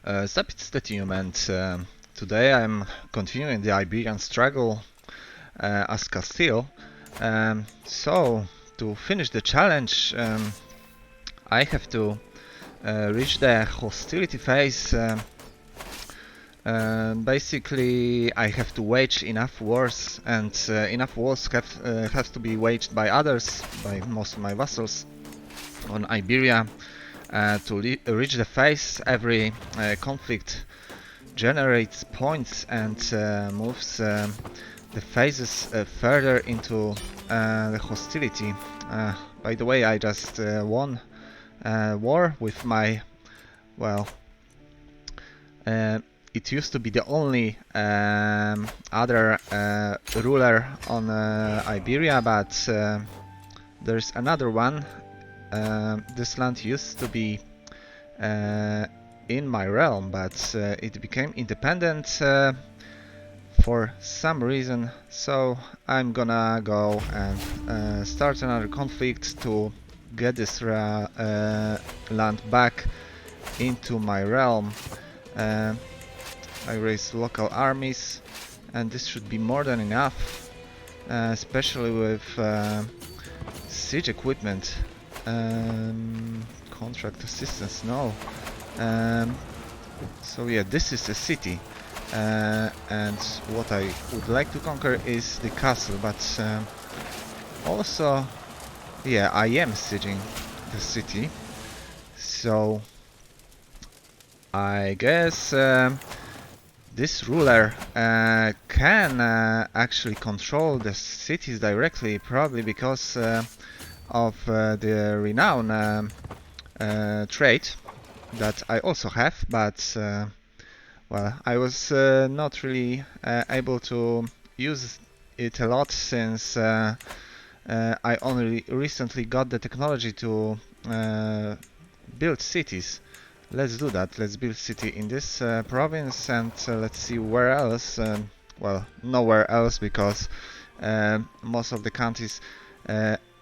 Sup, it's the team, and today I'm continuing the Iberian struggle as Castile. So, to finish the challenge, I have to reach the hostility phase. Basically, I have to wage enough wars, and enough wars have to be waged by others, by most of my vassals on Iberia. To reach the phase, every conflict generates points and moves the phases further into the hostility. By the way, I just won war with my, well, uh, it used to be the only other ruler on Iberia, but there's another one. This land used to be in my realm, but it became independent for some reason, so I'm gonna go and start another conflict to get this land back into my realm. I raise local armies, and this should be more than enough, especially with siege equipment. Contract assistance, no. So yeah, this is a city, and what I would like to conquer is the castle, but also, yeah, I am sieging the city, so I guess this ruler can actually control the cities directly, probably because of the renown trait that I also have, but well, I was not really able to use it a lot since I only recently got the technology to build cities. Let's do that. Let's build city in this province, and let's see where else. Well, nowhere else, because most of the countries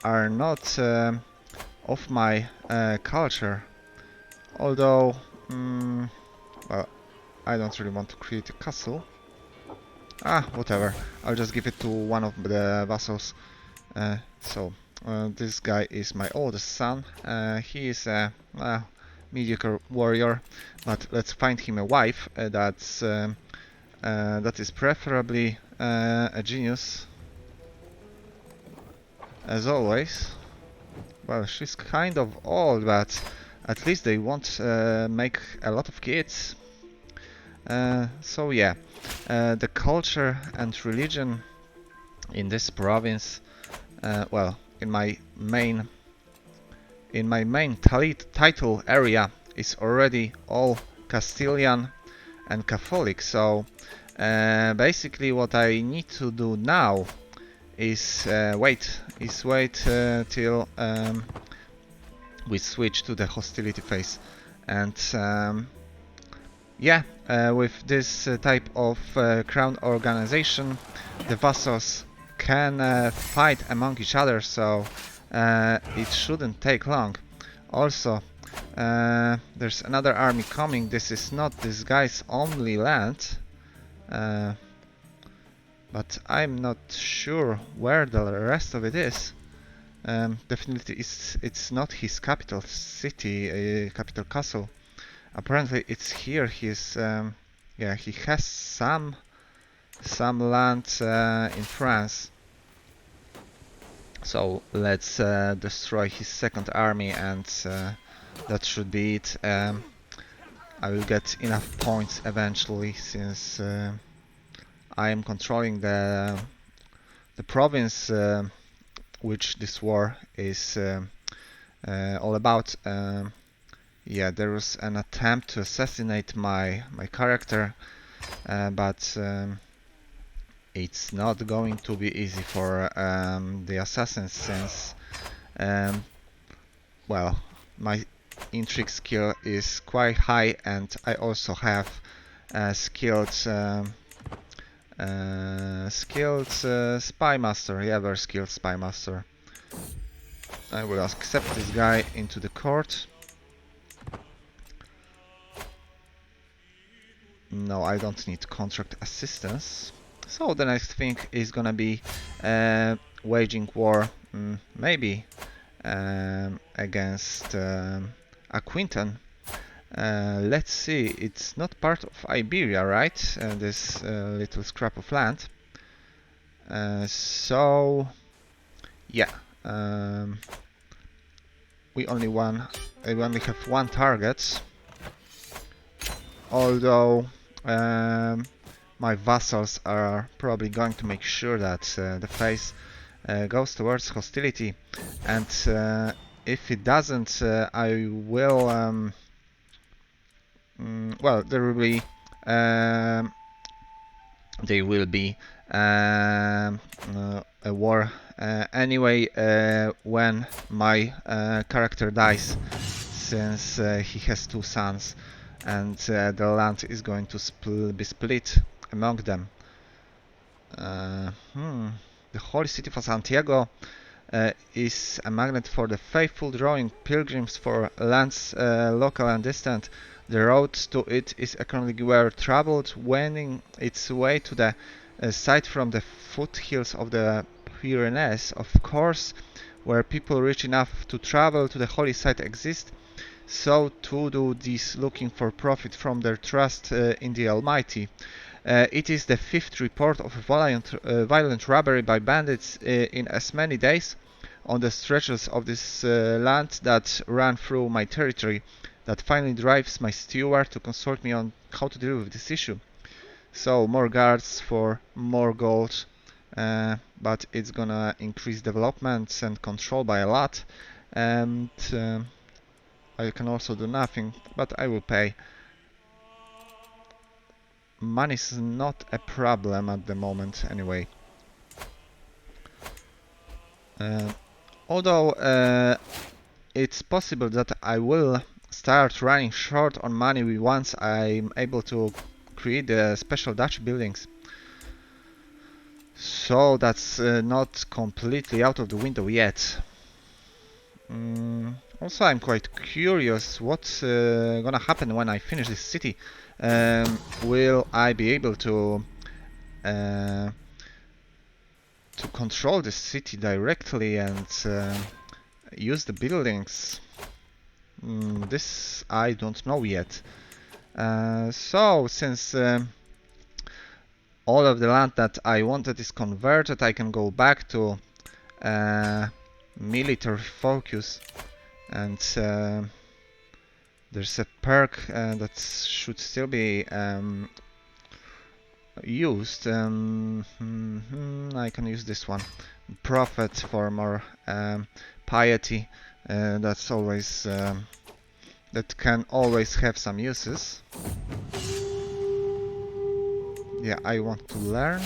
are not of my culture. Although, well, I don't really want to create a castle. Whatever. I'll just give it to one of the vassals. This guy is my oldest son. He is a mediocre warrior, but let's find him a wife that is preferably a genius, as always. Well, she's kind of old, but at least they won't make a lot of kids. So yeah, the culture and religion in this province, well, in my main title area, is already all Castillian and Catholic. So basically, what I need to do now is wait till we switch to the hostility phase, and yeah, with this type of crown organization, the vassals can fight among each other, so it shouldn't take long. Also, there's another army coming. This is not this guy's only land, but I'm not sure where the rest of it is. Definitely it's not his capital city, capital castle. Apparently it's here. Yeah, he has some land in France. So let's destroy his second army, and that should be it. I will get enough points eventually, since I am controlling the province which this war is all about. Yeah, there was an attempt to assassinate my character, but it's not going to be easy for the assassins, since well, my intrigue skill is quite high, and I also have skilled spy master. Yeah, very skilled spy master. I will accept this guy into the court. No, I don't need contract assistance. So the next thing is gonna be waging war, maybe against Aquintan. Let's see, it's not part of Iberia, right? This little scrap of land. So, yeah, we only have one target. Although my vassals are probably going to make sure that the phase goes towards hostility, and if it doesn't, I will. Well, um, there will be a war anyway when my character dies, since he has two sons, and the land is going to be split among them. The holy city of Santiago is a magnet for the faithful, drawing pilgrims for lands local and distant. The road to it is economically well traveled, wending its way to the site from the foothills of the Pyrenees, of course, where people rich enough to travel to the holy site exist. So too do these looking for profit from their trust in the Almighty. It is the fifth report of a violent robbery by bandits in as many days on the stretches of this land that run through my territory that finally drives my steward to consult me on how to deal with this issue. So more guards for more gold, but it's gonna increase development and control by a lot, and I can also do nothing, but I will pay. Money is not a problem at the moment anyway. Uh, although it's possible that I will start running short on money once I'm able to create the special Dutch buildings. So that's not completely out of the window yet. Also, I'm quite curious what's gonna happen when I finish this city. Will I be able uh, to control the city directly and use the buildings? This I don't know yet. So, since all of the land that I wanted is converted, I can go back to military focus, and there's a perk that should still be used. I can use this one, prophet, for more piety. That's always that can always have some uses. Yeah, I want to learn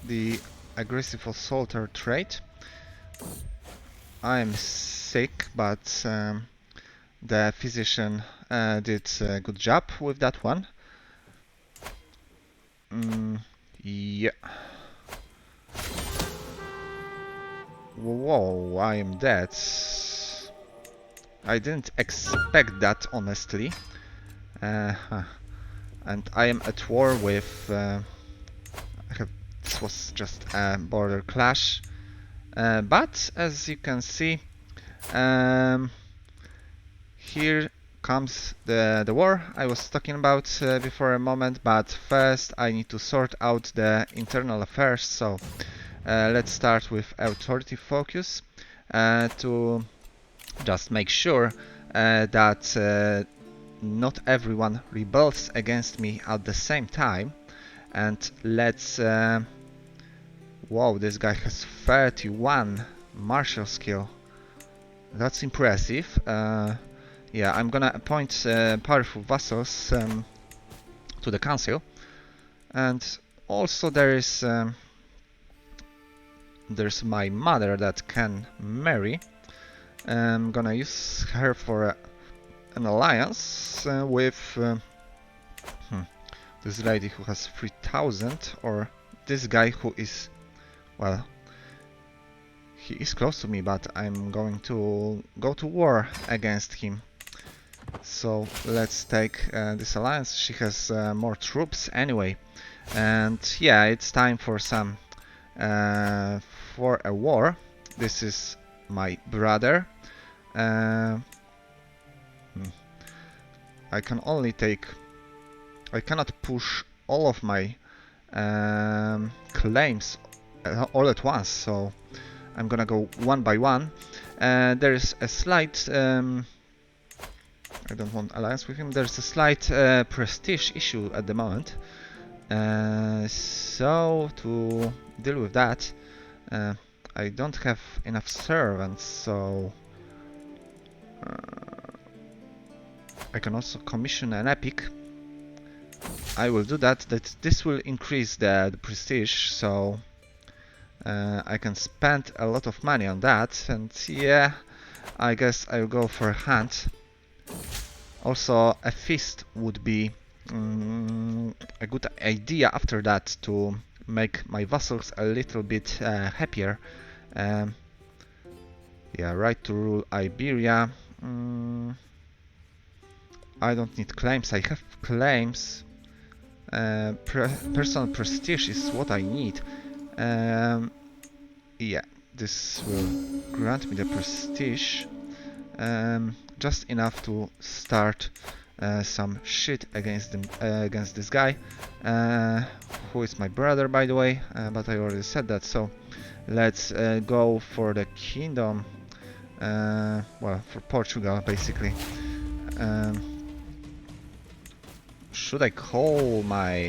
the aggressive assaulter trait. I'm sick, but the physician did a good job with that one. Yeah. Whoa, I am dead. I didn't expect that, honestly. And I am at war with... this was just a border clash. But, as you can see, here comes the war I was talking about before a moment, but first I need to sort out the internal affairs, so let's start with authority focus to just make sure that not everyone rebels against me at the same time. And let's... Wow, this guy has 31 martial skill. That's impressive. Yeah, I'm gonna appoint powerful vassals to the council, and also there's my mother that can marry. I'm gonna use her for an alliance with this lady who has 3000, or this guy who is, well, he is close to me, but I'm going to go to war against him. So let's take this alliance. She has more troops anyway. And yeah, it's time for some for a war. This is my brother. Uh, I can only take. I cannot push all of my claims all at once, so I'm gonna go one by one. There is a slight. I don't want alliance with him. There's a slight prestige issue at the moment. So to deal with that, I don't have enough servants, so I can also commission an epic. I will do that. This will increase the prestige, so I can spend a lot of money on that. And yeah, I guess I'll go for a hunt. Also, a feast would be a good idea after that to make my vassals a little bit happier. Yeah, right to rule Iberia. I don't need claims. I have claims. Personal prestige is what I need. Yeah, this will grant me the prestige. Just enough to start some shit against this guy, who is my brother, by the way. But I already said that. So let's go for the kingdom. Well, for Portugal, basically. Should I call my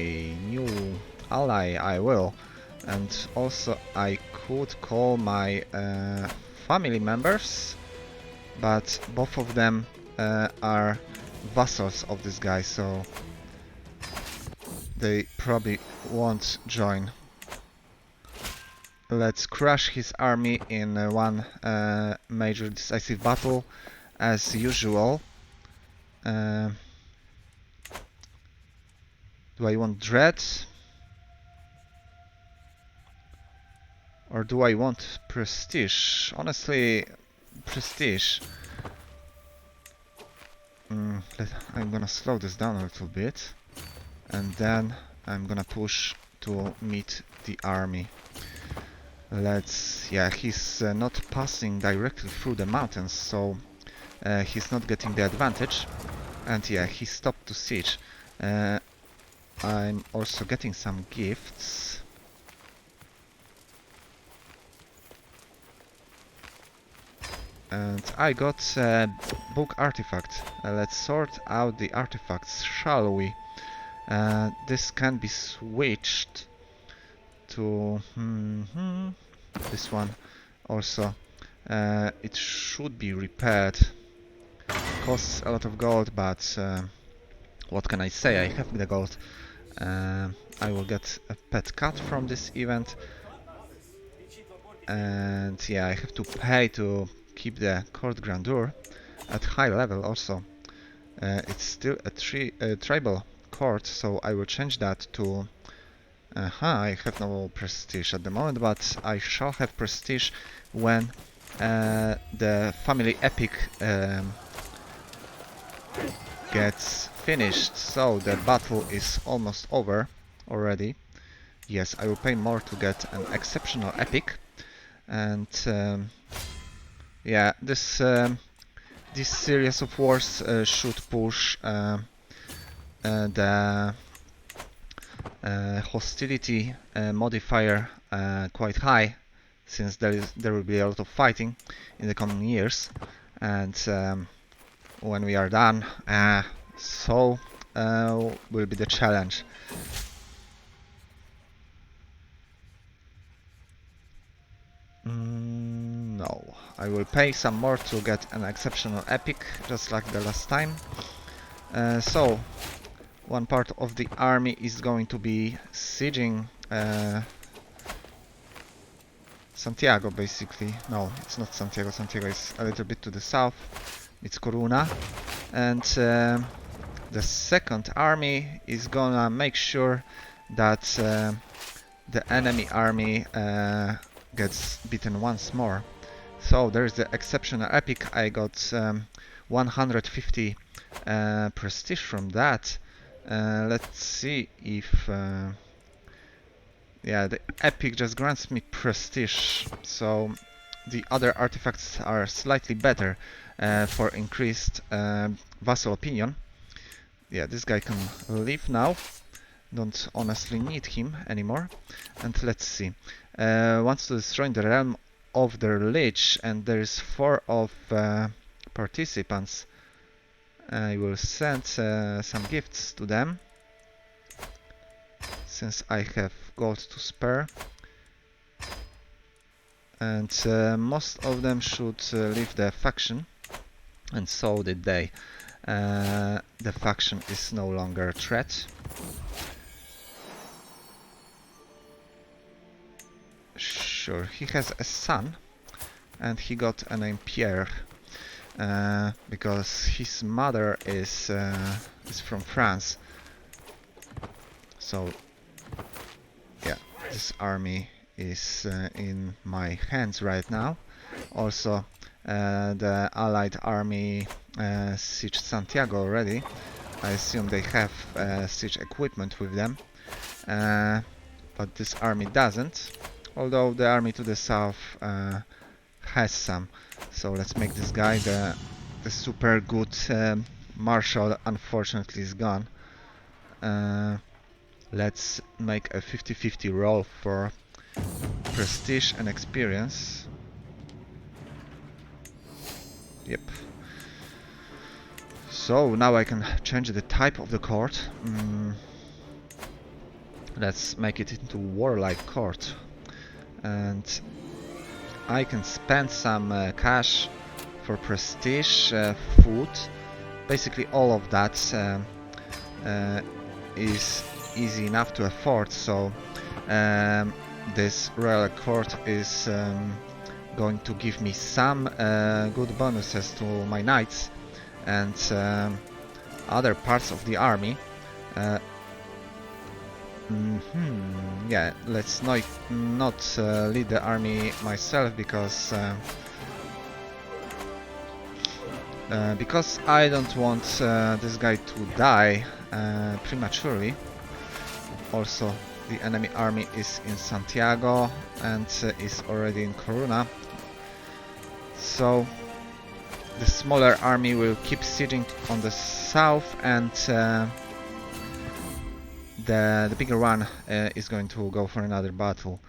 new ally? I will. And also I could call my family members, but both of them are vassals of this guy, so they probably won't join. Let's crush his army in one major decisive battle, as usual. Do I want dread? Or do I want prestige? Honestly, prestige. I'm gonna slow this down a little bit. And then I'm gonna push to meet the army. Yeah, he's not passing directly through the mountains, so he's not getting the advantage. And yeah, he stopped to siege. I'm also getting some gifts. And I got a book artifact. Let's sort out the artifacts, shall we? This can be switched to this one also. It should be repaired. Costs a lot of gold, but what can I say? I have the gold. I will get a pet cat from this event. And yeah, I have to pay to keep the court grandeur at high level also. It's still a tribal court, so I will change that to... I have no prestige at the moment, but I shall have prestige when the family epic gets finished. So the battle is almost over already. Yes, I will pay more to get an exceptional epic. And yeah, this series of wars should push the hostility modifier quite high, since there will be a lot of fighting in the coming years. And when we are done, so will be the challenge. No, I will pay some more to get an exceptional epic, just like the last time. So, one part of the army is going to be sieging Santiago, basically. No, it's not Santiago. Santiago is a little bit to the south. It's Coruna. And the second army is gonna make sure that the enemy army gets beaten once more. So there's the exceptional epic. I got 150 prestige from that. Let's see if yeah, the epic just grants me prestige, so the other artifacts are slightly better for increased vassal opinion. Yeah, this guy can leave now. Don't honestly need him anymore. And let's see. Wants to destroy the realm of the Lich, and there's 4 of participants. I will send some gifts to them, since I have gold to spare. And most of them should leave the faction, and so did they. The faction is no longer a threat. Sure, he has a son, and he got a name Pierre, because his mother is from France. So yeah, this army is in my hands right now. Also, the Allied army sieged Santiago already. I assume they have siege equipment with them, but this army doesn't. Although the army to the south has some. So let's make this guy the super good marshal. Unfortunately, is gone. Let's make a 50-50 roll for prestige and experience. Yep. So now I can change the type of the court. Let's make it into warlike court, and I can spend some cash for prestige, food. Basically all of that is easy enough to afford, so this royal court is going to give me some good bonuses to my knights and other parts of the army. Yeah, let's not lead the army myself, because I don't want this guy to die prematurely. Also, the enemy army is in Santiago and is already in Coruna, so the smaller army will keep sieging on the south, and the bigger one is going to go for another battle.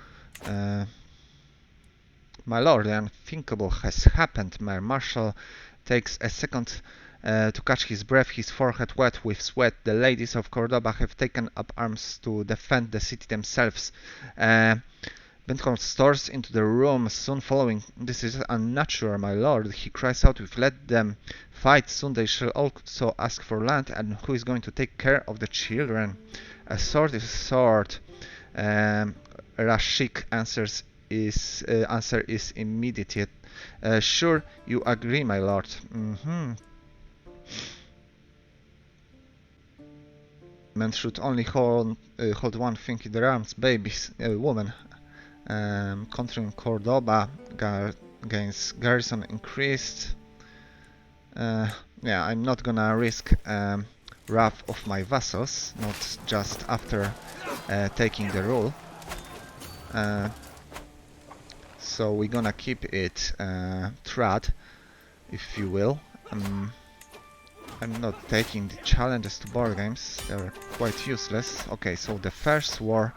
My lord, the unthinkable has happened. My marshal takes a second to catch his breath, his forehead wet with sweat. The ladies of Cordoba have taken up arms to defend the city themselves. Benthorn storms into the room soon following. This is unnatural, my lord, he cries out. We've let them fight, soon they shall also ask for land, and who is going to take care of the children? A sword is a sword. Rashik answer is immediate. Sure, you agree, my lord. Men should only hold one thing in their arms, babies, woman. Countering Cordoba gains garrison increased. Yeah, I'm not gonna risk wrath of my vassals, not just after taking the rule. So we're gonna keep it trad, if you will. I'm not taking the challenges to board games, they're quite useless. Okay, so the first war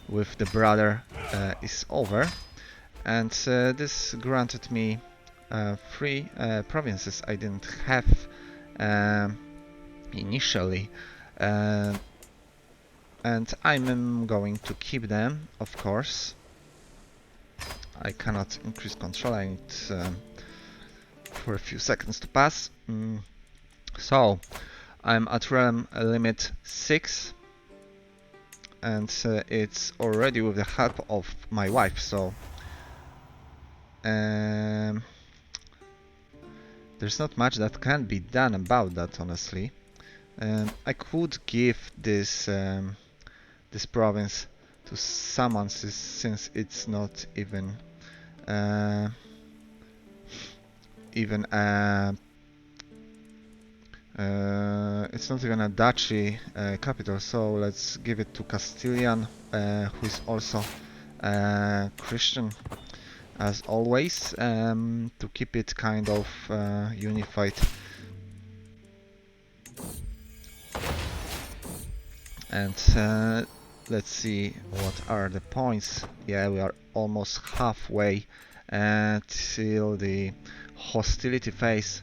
with the brother is over, and this granted me 3 provinces I didn't have initially, and I'm going to keep them, of course. I cannot increase control, I need for a few seconds to pass. So I'm at realm limit 6, and it's already with the help of my wife, so there's not much that can be done about that, honestly. I could give this this province to someone, since it's not even It's not even a duchy capital, so let's give it to Castillian, who is also Christian, as always, to keep it kind of unified. And let's see what are the points. Yeah, we are almost halfway till the hostility phase.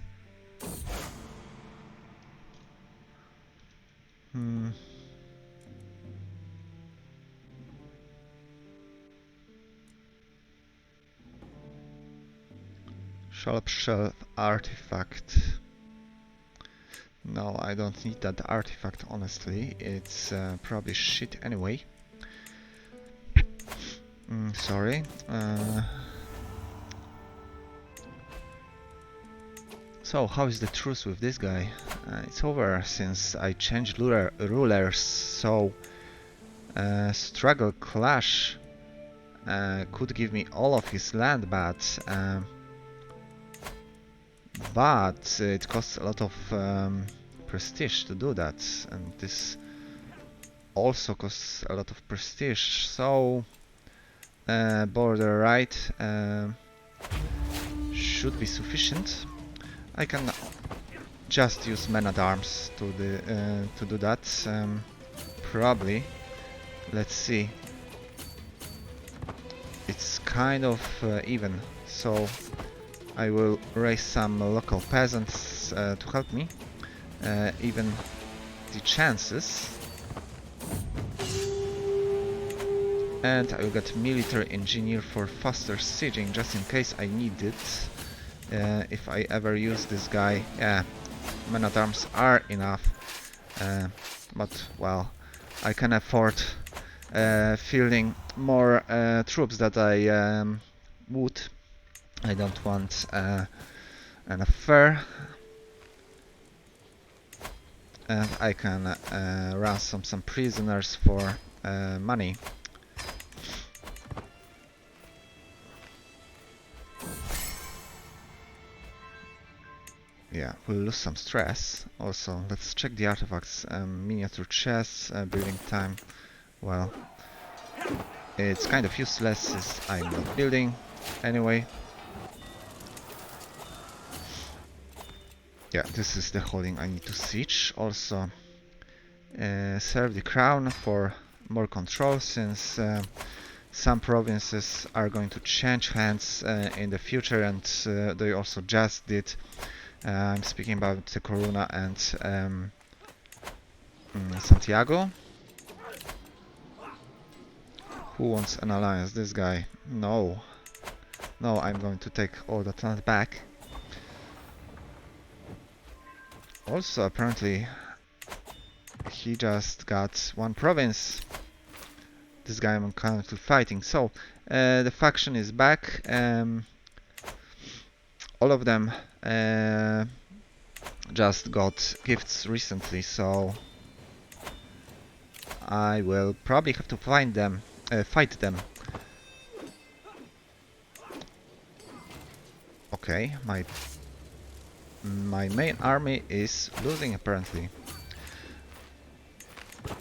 Shelf artifact. No, I don't need that artifact, honestly. It's probably shit anyway. Sorry. So, how is the truce with this guy? It's over since I changed rulers, so struggle clash could give me all of his land, but it costs a lot of prestige to do that, and this also costs a lot of prestige, so border right should be sufficient. I can just use men-at-arms to do that, probably. Let's see. It's kind of even, so I will raise some local peasants to help me, even the chances. And I will get military engineer for faster sieging, just in case I need it. If I ever use this guy, yeah, men-at-arms are enough, but well, I can afford fielding more troops that I would. I don't want an affair, and I can ransom some prisoners for money. Yeah, we'll lose some stress. Also, let's check the artifacts. Miniature chests, building time. Well, it's kind of useless since I'm not building anyway. Yeah, this is the holding I need to siege. Also, serve the crown for more control, since some provinces are going to change hands in the future, and they also just did. I'm speaking about the Coruna and Santiago. Who wants an alliance? This guy? No. No, I'm going to take all that land back. Also, apparently, he just got one province. This guy I'm currently fighting. So, the faction is back. All of them just got gifts recently, so I will probably have to fight them. Okay, my main army is losing apparently,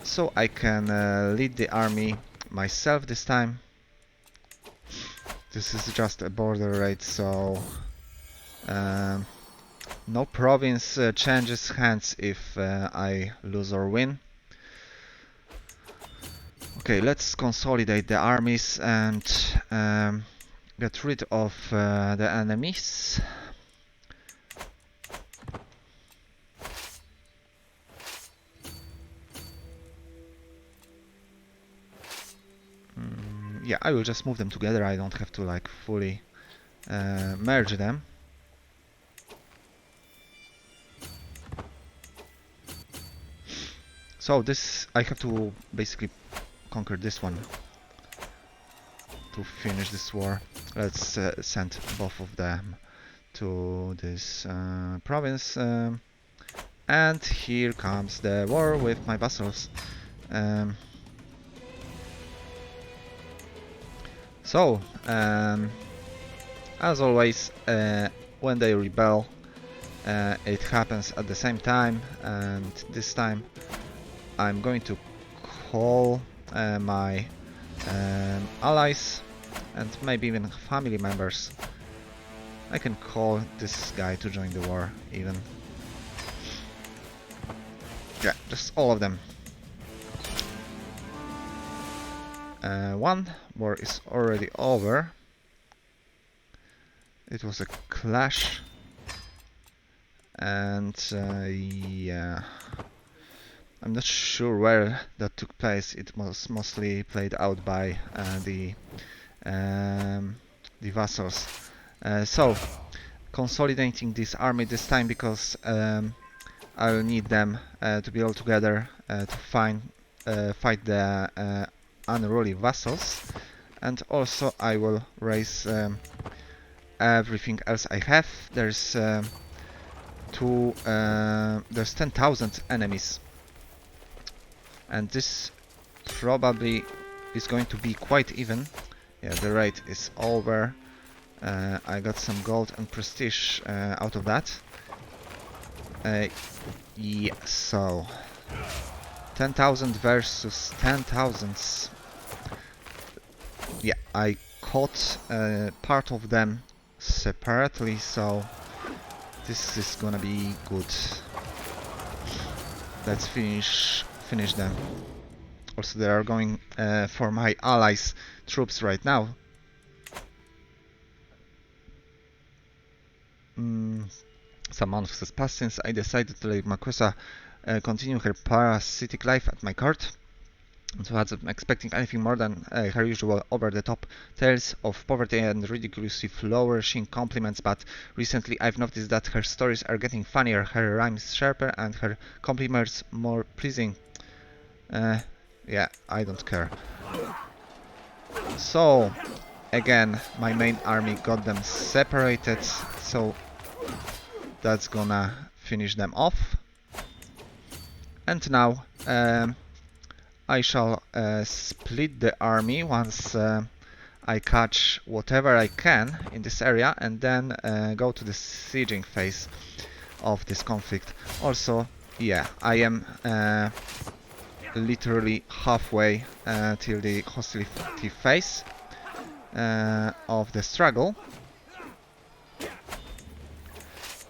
so I can lead the army myself this time. This is just a border raid, so no province changes hands if I lose or win. Okay, let's consolidate the armies and get rid of the enemies. Yeah, I will just move them together. I don't have to like fully merge them. So this, I have to basically conquer this one to finish this war. Let's send both of them to this province. And here comes the war with my vassals. So, as always, when they rebel, it happens at the same time, and this time I'm going to call my allies and maybe even family members. I can call this guy to join the war even. Yeah, just all of them. One war is already over. It was a clash, and yeah, I'm not sure where that took place. It was mostly played out by the vassals. So, consolidating this army this time because I'll need them to be all together to fight the unruly vassals, and also I will raise everything else I have. There's 10,000 enemies, and this probably is going to be quite even. Yeah, the raid is over. I got some gold and prestige out of that. Yeah, so 10,000 versus 10,000. Yeah, I caught part of them separately, so this is gonna be good. Let's finish them. Also, they are going for my allies' troops right now. Some months has passed since I decided to let Makusa continue her parasitic life at my court. So I wasn't expecting anything more than her usual over-the-top tales of poverty and ridiculously flourishing compliments, but recently I've noticed that her stories are getting funnier, her rhymes sharper, and her compliments more pleasing. Yeah, I don't care. So, again, my main army got them separated, so that's gonna finish them off. And now, I shall split the army once I catch whatever I can in this area, and then go to the sieging phase of this conflict. Also, yeah, I am literally halfway till the hostility phase of the struggle.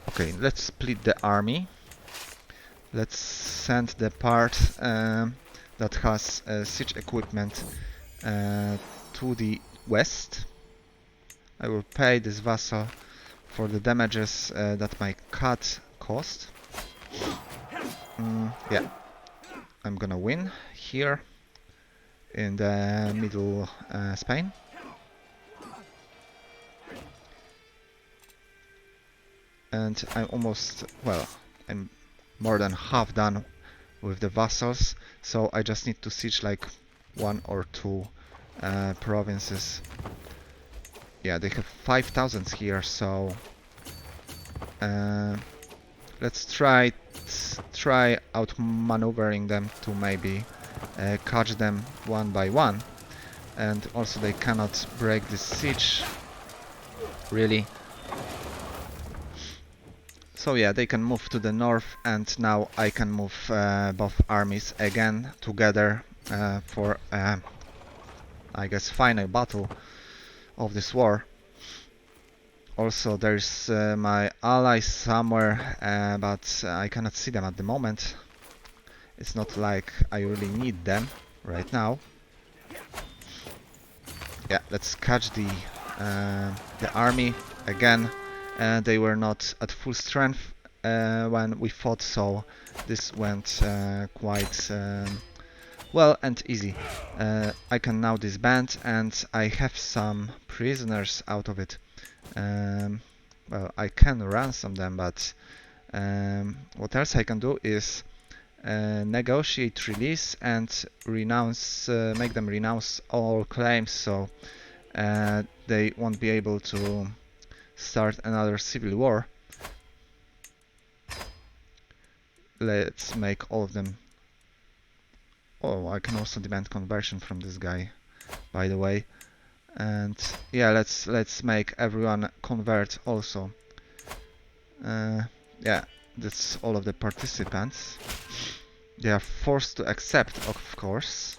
Okay, let's split the army. Let's send the part that has siege equipment to the west. I will pay this vassal for the damages that my cut cost. Yeah, I'm gonna win here in the middle Spain. And I'm almost, well, I'm more than half done with the vassals, so I just need to siege like 1 or 2 provinces. Yeah, they have 5,000 here, so let's try outmaneuvering them to maybe catch them one by one. And also they cannot break the siege, really. So yeah, they can move to the north, and now I can move both armies again together for, I guess, final battle of this war. Also, there's my allies somewhere, but I cannot see them at the moment. It's not like I really need them right now. Yeah, let's catch the army again. They were not at full strength when we fought, so this went quite well and easy. I can now disband, and I have some prisoners out of it. Well, I can ransom them, but what else I can do is negotiate release and renounce, make them renounce all claims, so they won't be able to start another civil war. Let's make all of them. Oh, I can also demand conversion from this guy, by the way. And yeah, let's make everyone convert also. yeah, that's all of the participants. They are forced to accept, of course.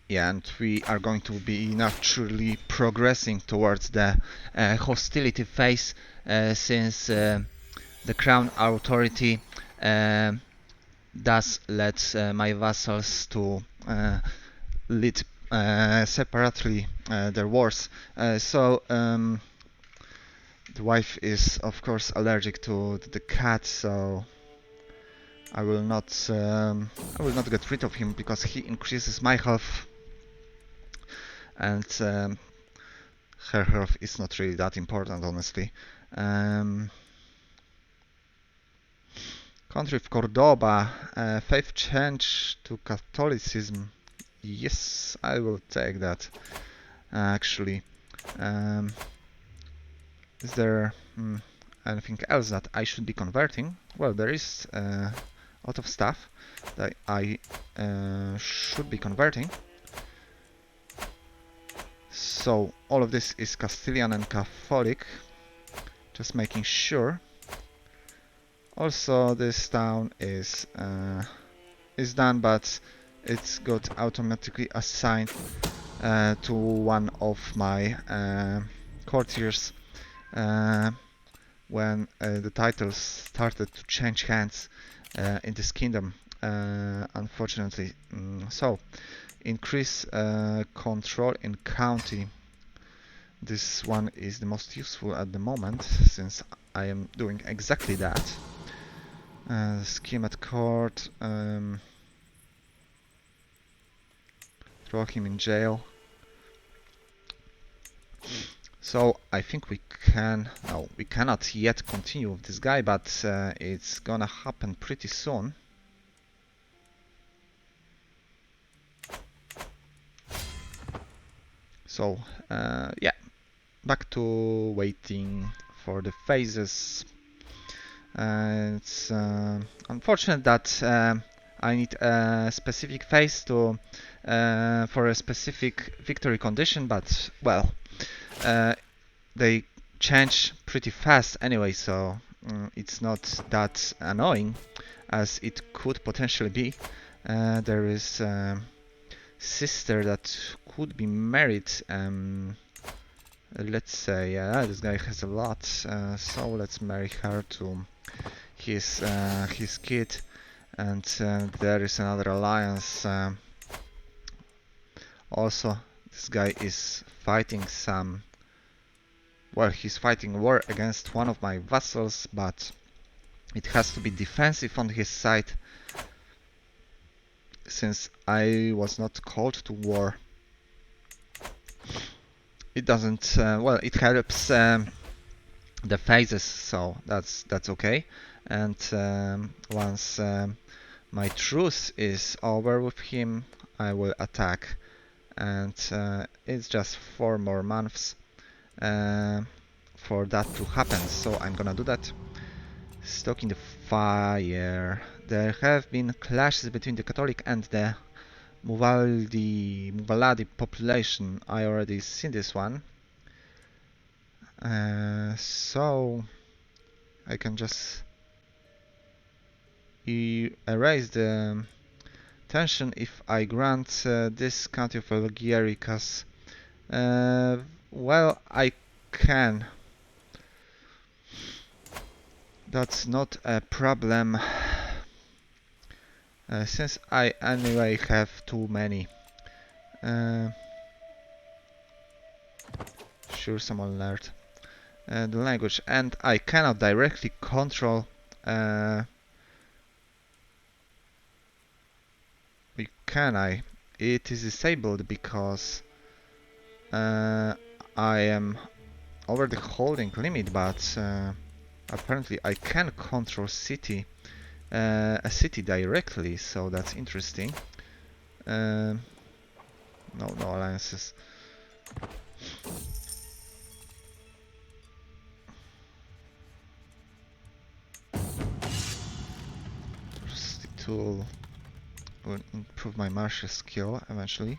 Yeah, and we are going to be naturally progressing towards the hostility phase, since the Crown Authority uh, does let my vassals to lead separately their wars. So the wife is of course allergic to the cat, so I will not get rid of him because he increases my health, and her health is not really that important, honestly. Um, Country of Cordoba, faith change to Catholicism. Yes, I will take that. Actually, um, is there anything else that I should be converting? Well, there is a lot of stuff that I should be converting. So all of this is Castilian and Catholic. Just making sure. Also, this town is done, but it's got automatically assigned to one of my courtiers when the titles started to change hands in this kingdom, unfortunately. So, increase control in county. This one is the most useful at the moment, since I am doing exactly that. Scheme at court, throw him in jail. So I think we can... No, we cannot yet continue with this guy, but it's gonna happen pretty soon. So, yeah, back to waiting for the phases. It's unfortunate that I need a specific phase to for a specific victory condition, but well, they change pretty fast anyway, so it's not that annoying as it could potentially be. There is a sister that could be married. Let's say, yeah, this guy has a lot, so let's marry her to his kid, and there is another alliance. Also, this guy is fighting some. Well, he's fighting war against one of my vassals, but it has to be defensive on his side, since I was not called to war. It doesn't. Well, it helps the phases, so that's okay. And once my truce is over with him, I will attack, and it's just 4 more months for that to happen, so I'm gonna do that. Stoking the fire. There have been clashes between the Catholic and the Muvaladi population. I already seen this one. So I can just erase the tension if I grant this country of Algeria, because well, I can. That's not a problem, since I anyway have too many. Sure, someone learned the language, and I cannot directly control. Can I? It is disabled because I am over the holding limit, but apparently I can control a city directly, so that's interesting. No alliances. Tool will improve my martial skill eventually.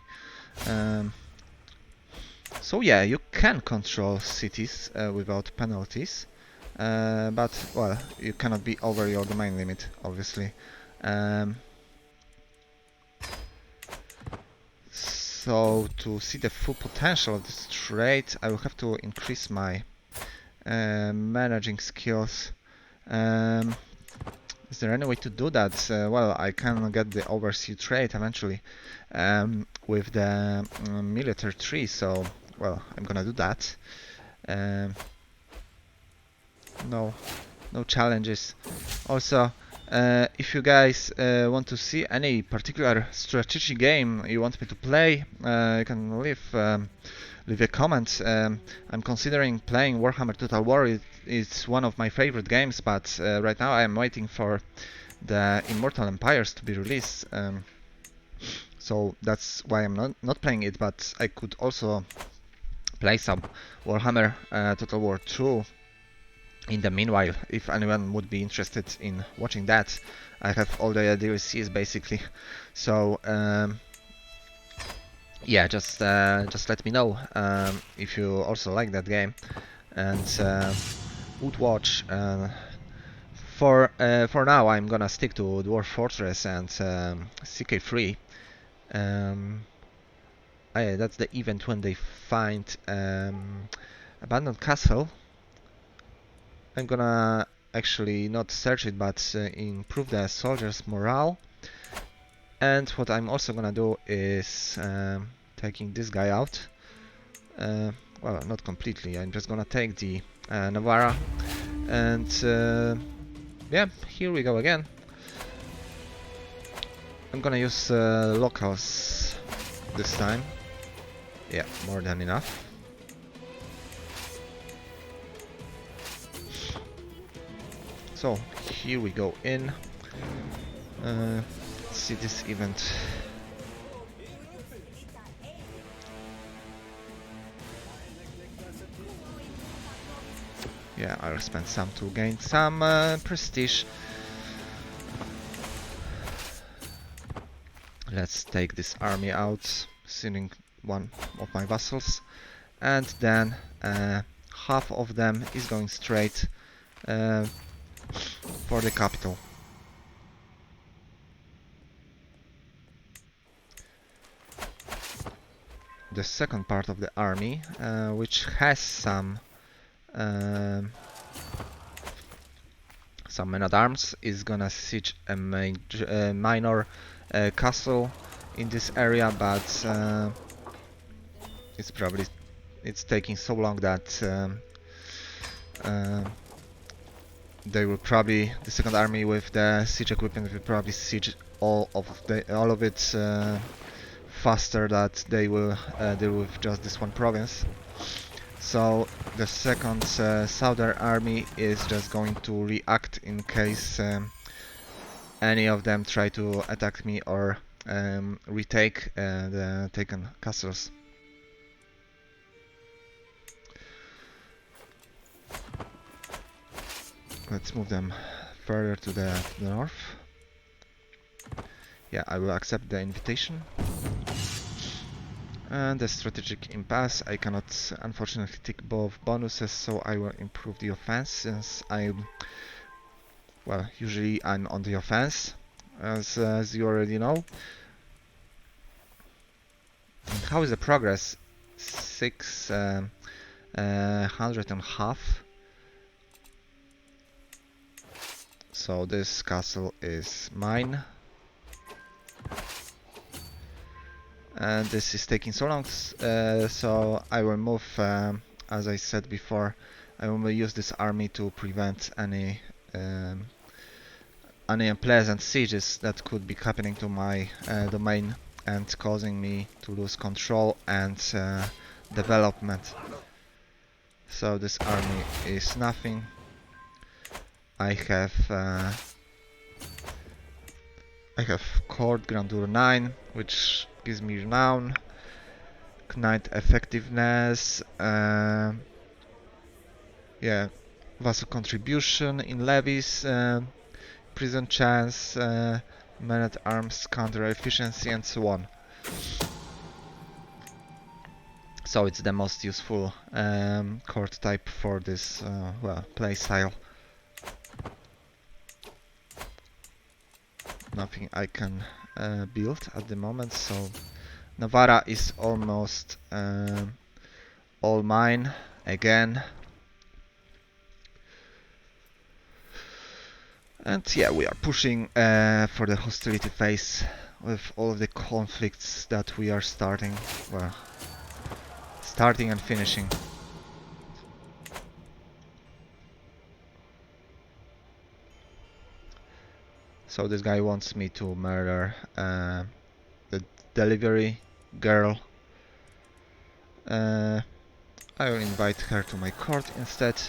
So yeah, you can control cities without penalties, but well, you cannot be over your domain limit, obviously. Um, so to see the full potential of this trade, I will have to increase my managing skills. Um, is there any way to do that? Well, I can get the overseas trade eventually with the military tree, so well, I'm gonna do that. Um, no, no challenges. Also, if you guys want to see any particular strategy game you want me to play, you can leave a comment. I'm considering playing Warhammer Total War. It's one of my favorite games, but right now I am waiting for the Immortal Empires to be released. So that's why I'm not playing it, but I could also play some Warhammer Total War 2 in the meanwhile, if anyone would be interested in watching that. I have all the DLCs basically. So yeah, just let me know if you also like that game and would watch. For now, I'm gonna stick to Dwarf Fortress and CK3. Yeah, that's the event when they find abandoned castle. I'm gonna actually not search it, but improve the soldiers' morale. And what I'm also gonna do is taking this guy out. Well, not completely. I'm just gonna take the Navarra, and yeah, here we go again. I'm gonna use locals this time. Yeah, more than enough. So here we go in. See this event. Yeah, I'll spend some to gain some prestige. Let's take this army out, sending one of my vassals, and then half of them is going straight for the capital. The second part of the army, which has some men-at-arms, is gonna siege a minor castle in this area, but it's taking so long that they will probably, the second army with the siege equipment will probably siege all of it faster that they will deal with just this one province. So the second southern army is just going to react in case any of them try to attack me or retake the taken castles. Let's move them further to the north. Yeah, I will accept the invitation. And the strategic impasse, I cannot unfortunately tick both bonuses, so I will improve the offense since well, usually I'm on the offense, as you already know. And how is the progress? 600 and half. So this castle is mine. And this is taking so long, so I will move, as I said before, I will use this army to prevent any unpleasant sieges that could be happening to my domain and causing me to lose control and development. So this army is nothing. I have Court Grandeur 9, which gives me renown, Knight effectiveness, yeah, vassal contribution in levies, prison chance, men-at-arms counter efficiency, and so on. So it's the most useful court type for this well, playstyle. Nothing I can build at the moment, so Navarra is almost all mine again. And yeah, we are pushing for the hostility phase with all of the conflicts that we are starting, well, starting and finishing. So this guy wants me to murder the delivery girl. I will invite her to my court instead.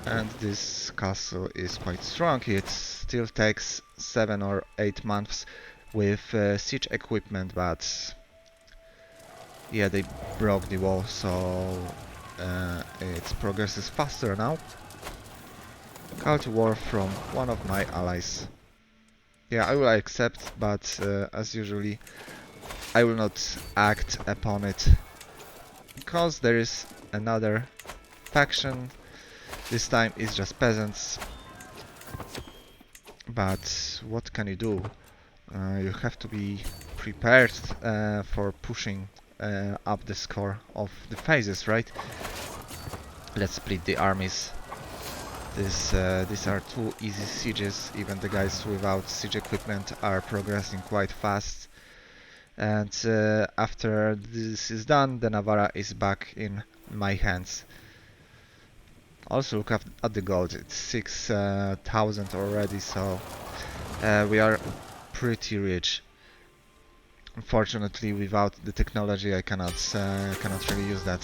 And this castle is quite strong. It still takes 7 or 8 months with siege equipment, but yeah, they broke the wall, so its progress is faster now. Call to war from one of my allies. Yeah, I will accept, but as usually, I will not act upon it, because there is another faction. This time it's just peasants. But what can you do? You have to be prepared for pushing up the score of the phases, right? Let's split the armies. These are two easy sieges. Even the guys without siege equipment are progressing quite fast. And after this is done, the Navarra is back in my hands. Also look at the gold, it's 6,000 already, so we are pretty rich. Unfortunately, without the technology, I cannot really use that.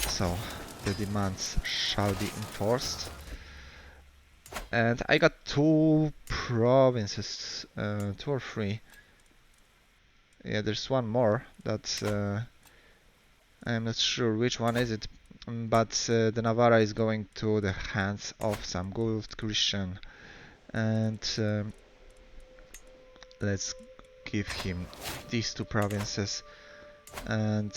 So the demands shall be enforced. And I got 2 provinces, 2 or 3. Yeah, there's one more that I'm not sure which one is it, but the Navarra is going to the hands of some good Christian, and let's give him these 2 provinces. And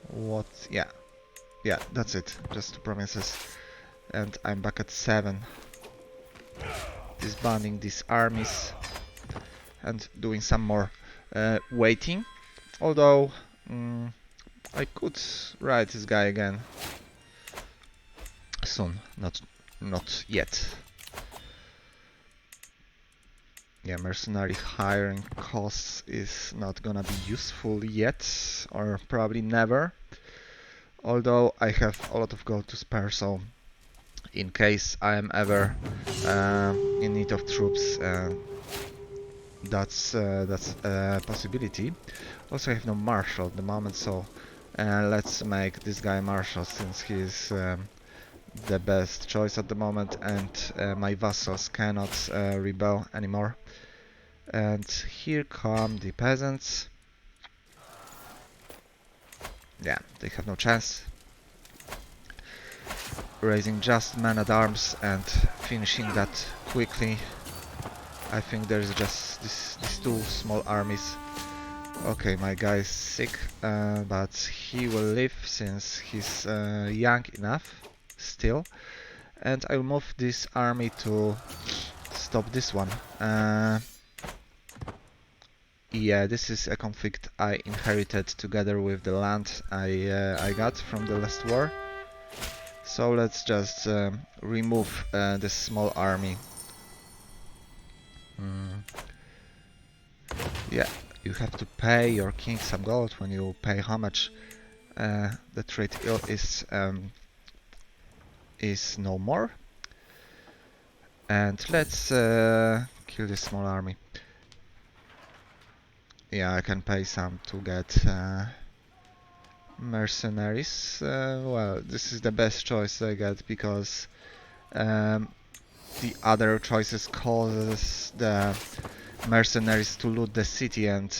what? Yeah, that's it. Just 2 provinces, and I'm back at 7. Disbanding these armies and doing some more waiting. Although I could ride this guy again soon, not yet. Yeah, mercenary hiring costs is not gonna be useful yet, or probably never. Although I have a lot of gold to spare, so in case I am ever in need of troops, that's a possibility. Also, I have no marshal at the moment, so let's make this guy marshal, since he's the best choice at the moment, and my vassals cannot rebel anymore. And here come the peasants. Yeah, they have no chance. Raising just men-at-arms and finishing that quickly. I think there's just these 2 small armies. Okay, my guy is sick, but he will live since he's young enough still. And I'll move this army to stop this one. Yeah, this is a conflict I inherited together with the land I got from the last war. So let's just remove this small army. Yeah, you have to pay your king some gold when you pay homage. The trade is no more. And let's kill this small army. Yeah, I can pay some to get mercenaries. Well, this is the best choice I get, because the other choices causes the mercenaries to loot the city, and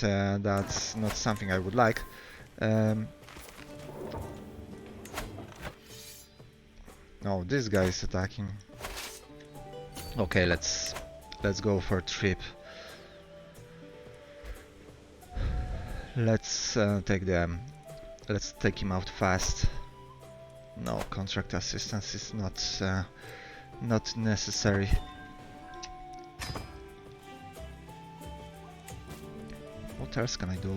that's not something I would like. No, this guy is attacking. Okay, let's go for a trip. Let's let's take him out fast. No, contract assistance is not necessary. What else can I do?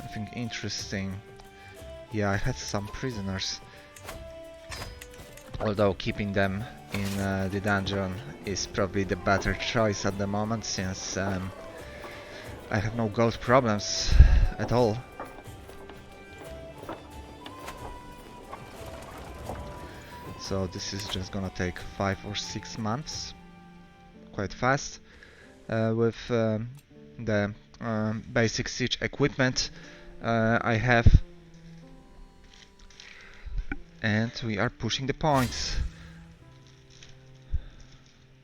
Nothing interesting. Yeah, I had some prisoners. Although keeping them in the dungeon is probably the better choice at the moment, since I have no gold problems at all. So this is just gonna take 5 or 6 months, quite fast, with the basic siege equipment I have. And we are pushing the points.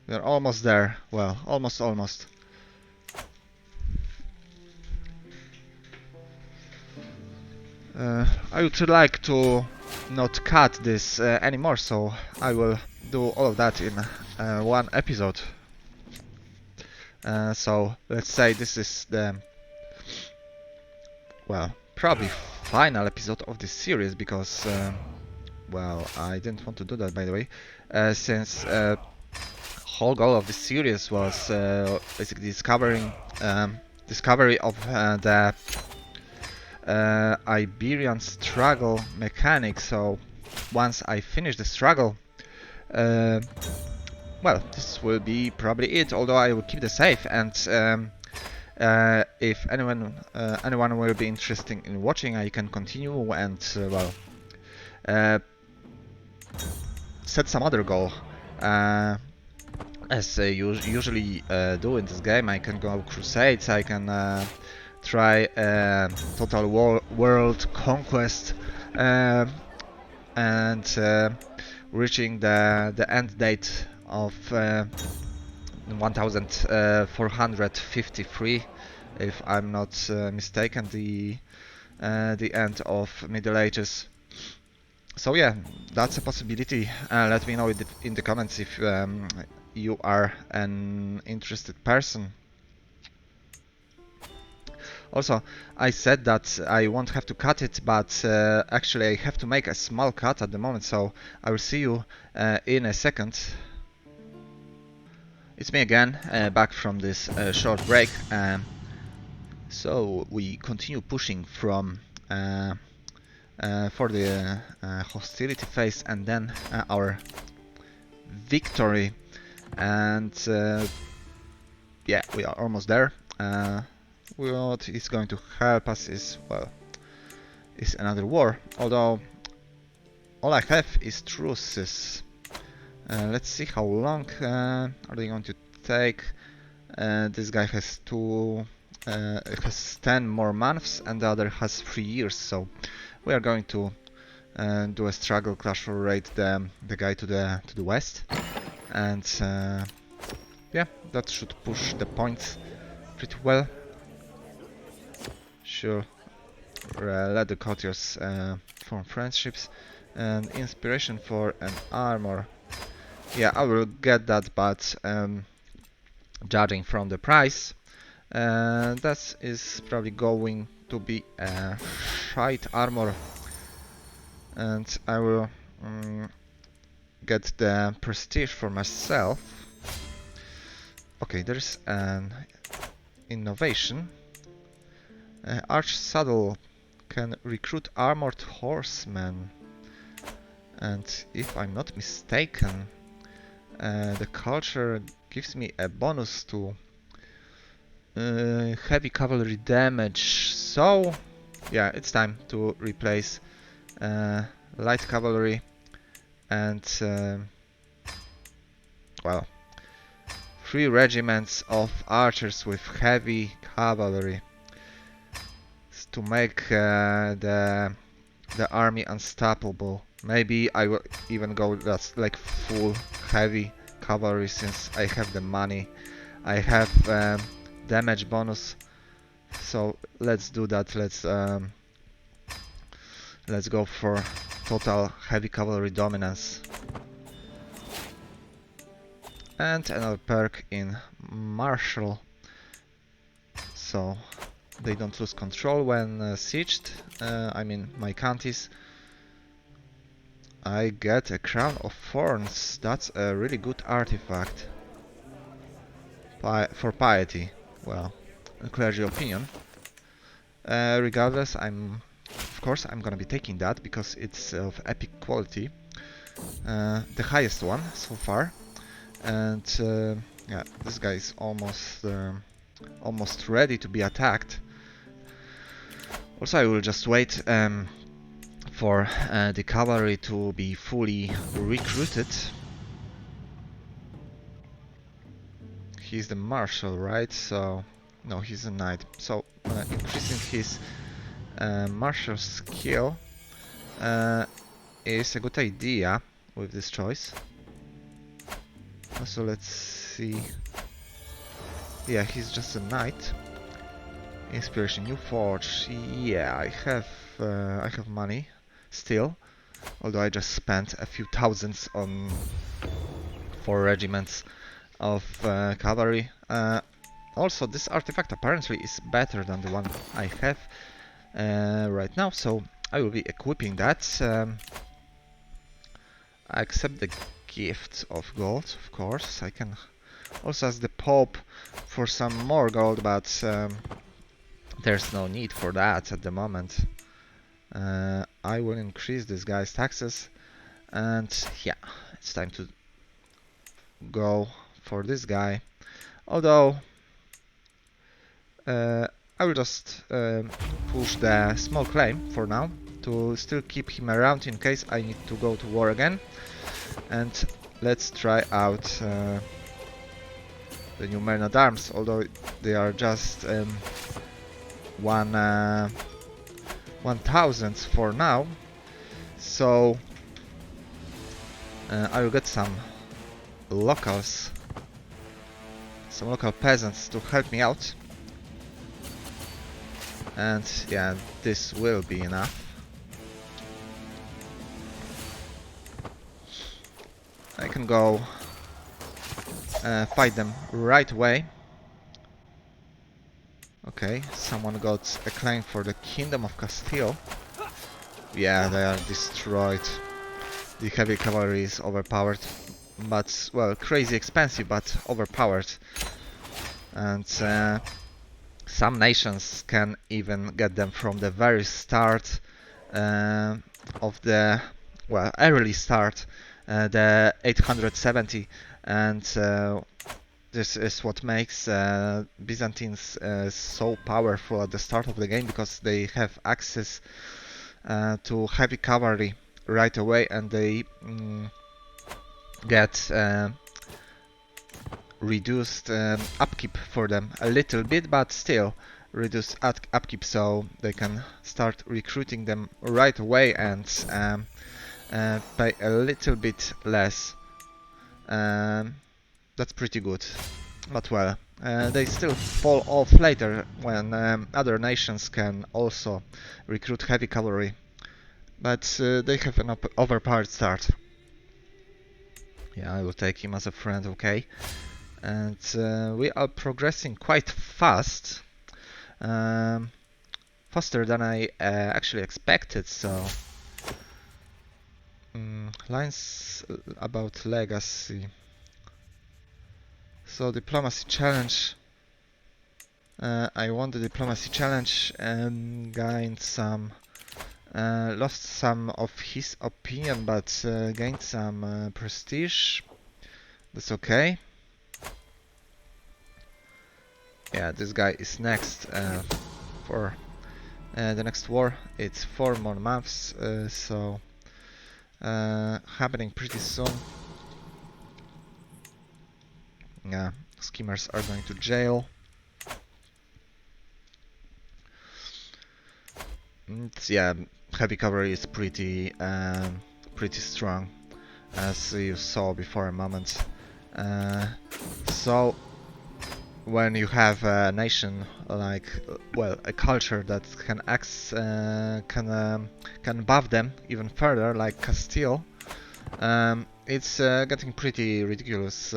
We're almost there. Well, almost. I would like to not cut this anymore, so I will do all of that in one episode. So let's say this is the, well, probably final episode of this series, because well, I didn't want to do that, by the way, since whole goal of this series was basically discovery of the Iberian struggle mechanic. So once I finish the struggle, well, this will be probably it. Although I will keep the save, and if anyone will be interested in watching, I can continue and well, set some other goal. As I usually do in this game, I can go Crusades, I can try total world conquest, and reaching the end date of 1453, if I'm not mistaken, the end of Middle Ages. So yeah, that's a possibility. Let me know in the comments if you are an interested person. Also, I said that I won't have to cut it, but actually I have to make a small cut at the moment, so I will see you in a second. It's me again, back from this short break. So we continue pushing from for the hostility phase, and then our victory, and yeah, we are almost there. What is going to help us is, well, is another war, although all I have is truces. Let's see how long are they going to take. This guy has has 10 more months, and the other has 3 years, so we are going to do a struggle clash or raid the guy to the west, and yeah, that should push the points pretty well. Sure, let the courtiers form friendships, and inspiration for an armor. Yeah, I will get that, but judging from the price, that is probably going to be a shite armor, and I will get the prestige for myself. Okay, there's an innovation. Arch saddle can recruit armored horsemen, and if I'm not mistaken, the culture gives me a bonus to heavy cavalry damage. So yeah, it's time to replace light cavalry and well, 3 regiments of archers with heavy cavalry to make the army unstoppable. Maybe I will even go that's like full heavy cavalry, since I have the money. I have damage bonus, so let's do that. Let's go for total heavy cavalry dominance. And another perk in martial. So they don't lose control when sieged. I mean, my counties. I get a crown of thorns. That's a really good artifact. For piety. Well, a clergy opinion. Regardless, of course, I'm gonna be taking that because it's of epic quality. The highest one so far. And yeah, this guy is almost ready to be attacked. Also, I will just wait for the cavalry to be fully recruited. He's the marshal, right? So no, he's a knight. So increasing his martial skill is a good idea with this choice. Also, let's see. Yeah, he's just a knight. Inspiration, new forge. Yeah, I have money still, although I just spent a few thousands on 4 regiments of cavalry. Also, this artifact apparently is better than the one I have right now, so I will be equipping that. I accept the gift of gold, of course. I can also ask the Pope for some more gold, but there's no need for that at the moment. I will increase this guy's taxes, and yeah, it's time to go for this guy. Although I will just push the small claim for now to still keep him around in case I need to go to war again. And let's try out the new men at arms, although they are just 1000 for now. So I will get some locals, some local peasants to help me out. And yeah, this will be enough. I can go fight them right away. Okay, someone got a claim for the Kingdom of Castile. Yeah, they are destroyed. The heavy cavalry is overpowered, but, well, crazy expensive, but overpowered. And some nations can even get them from the very start of the, well, early start, the 870, and this is what makes Byzantines so powerful at the start of the game, because they have access to heavy cavalry right away, and they get reduced upkeep for them a little bit, but still reduced upkeep, so they can start recruiting them right away and pay a little bit less. That's pretty good. But well, they still fall off later when other nations can also recruit heavy cavalry. But they have an overpowered start. Yeah, I will take him as a friend, okay. And we are progressing quite fast. Faster than I actually expected, so... lines about legacy. So diplomacy challenge. I won the diplomacy challenge and gained some, lost some of his opinion, but gained some prestige. That's okay. Yeah, this guy is next for the next war. It's 4 more months, so happening pretty soon. Yeah, schemers are going to jail. Yeah, heavy cavalry is pretty strong, as you saw before a moment. So when you have a nation like, well, a culture that can buff them even further, like Castile, it's getting pretty ridiculous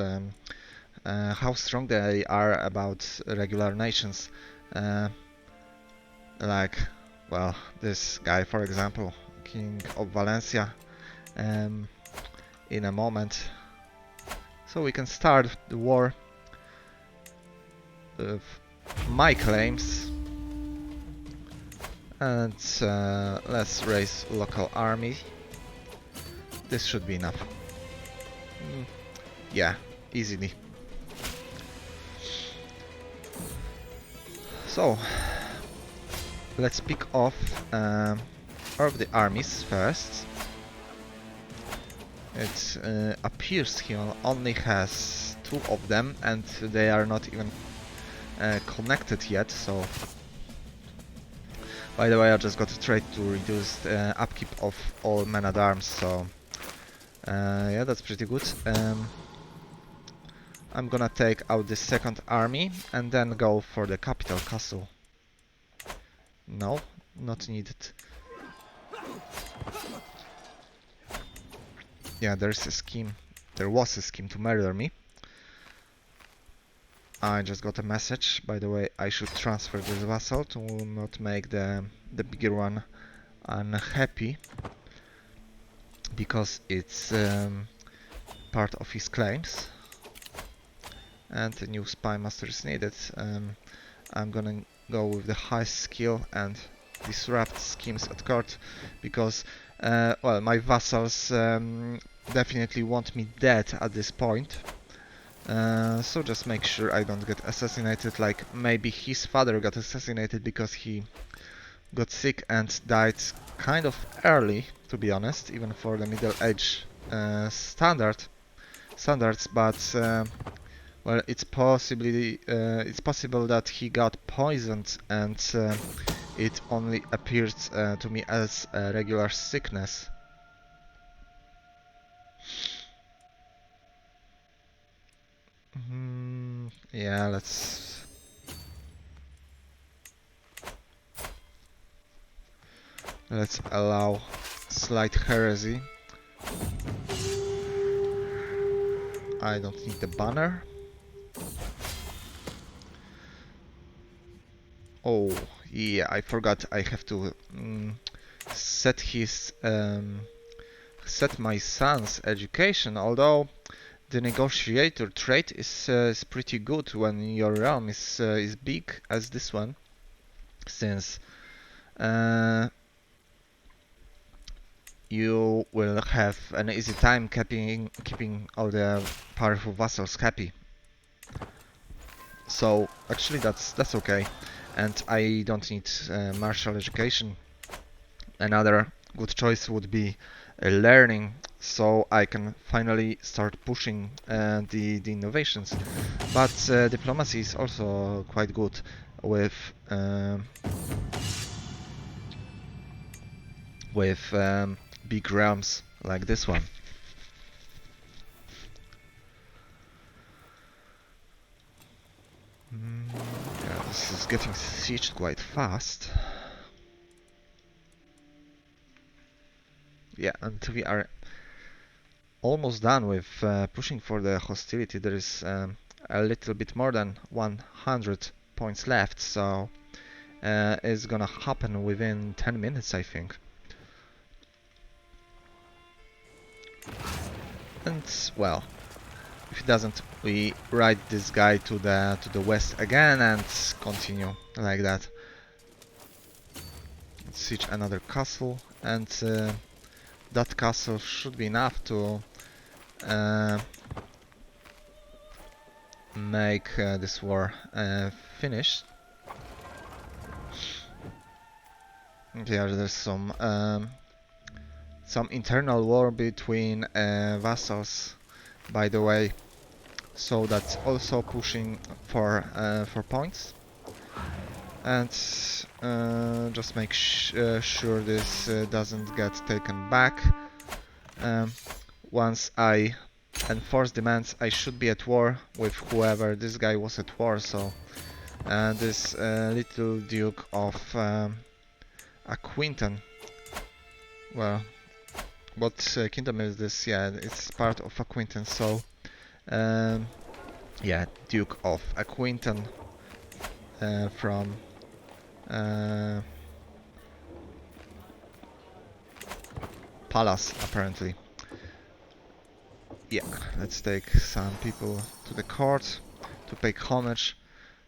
how strong they are about regular nations. like, well, this guy, for example, King of Valencia, um, in a moment. So we can start the war with my claims, and let's raise local army. This should be enough. Yeah, easily. So let's pick off of the armies first. It appears he only has 2 of them, and they are not even connected yet. So, by the way, I just got a trade to reduce the upkeep of all men-at-arms. So, yeah, that's pretty good. I'm gonna take out the second army and then go for the capital castle. No, not needed. Yeah, there's a scheme. There was a scheme to murder me. I just got a message. By the way, I should transfer this vassal to not make the bigger one unhappy, because it's part of his claims. And a new spy master is needed. I'm gonna go with the high skill and disrupt schemes at court, because well, my vassals definitely want me dead at this point. So just make sure I don't get assassinated, like maybe his father got assassinated because he got sick and died kind of early, to be honest, even for the middle age standards. But well, it's possible that he got poisoned, and it only appeared to me as a regular sickness. Yeah, let's allow slight heresy. I don't need the banner. Oh, yeah, I forgot. I have to set set my son's education. Although the negotiator trait is pretty good when your realm is big as this one, since you will have an easy time keeping all the powerful vassals happy. So actually that's okay, and I don't need martial education. Another good choice would be learning, so I can finally start pushing the innovations. But diplomacy is also quite good with big realms like this one. Yeah, this is getting sieged quite fast. Yeah, and we are almost done with pushing for the hostility. There is a little bit more than 100 points left, so it's gonna happen within 10 minutes, I think. And well, if it doesn't, we ride this guy to the west again and continue like that. Siege another castle, and that castle should be enough to make this war finished. Yeah, there's some internal war between vassals, by the way, so that's also pushing for points. And just make sure this doesn't get taken back. Once I enforce demands, I should be at war with whoever. This guy was at war, so this little Duke of Aquintan. Well, what kingdom is this? Yeah, it's part of Aquintan, so yeah, Duke of Aquintan from uh, palace, apparently. Yeah, let's take some people to the court to pay homage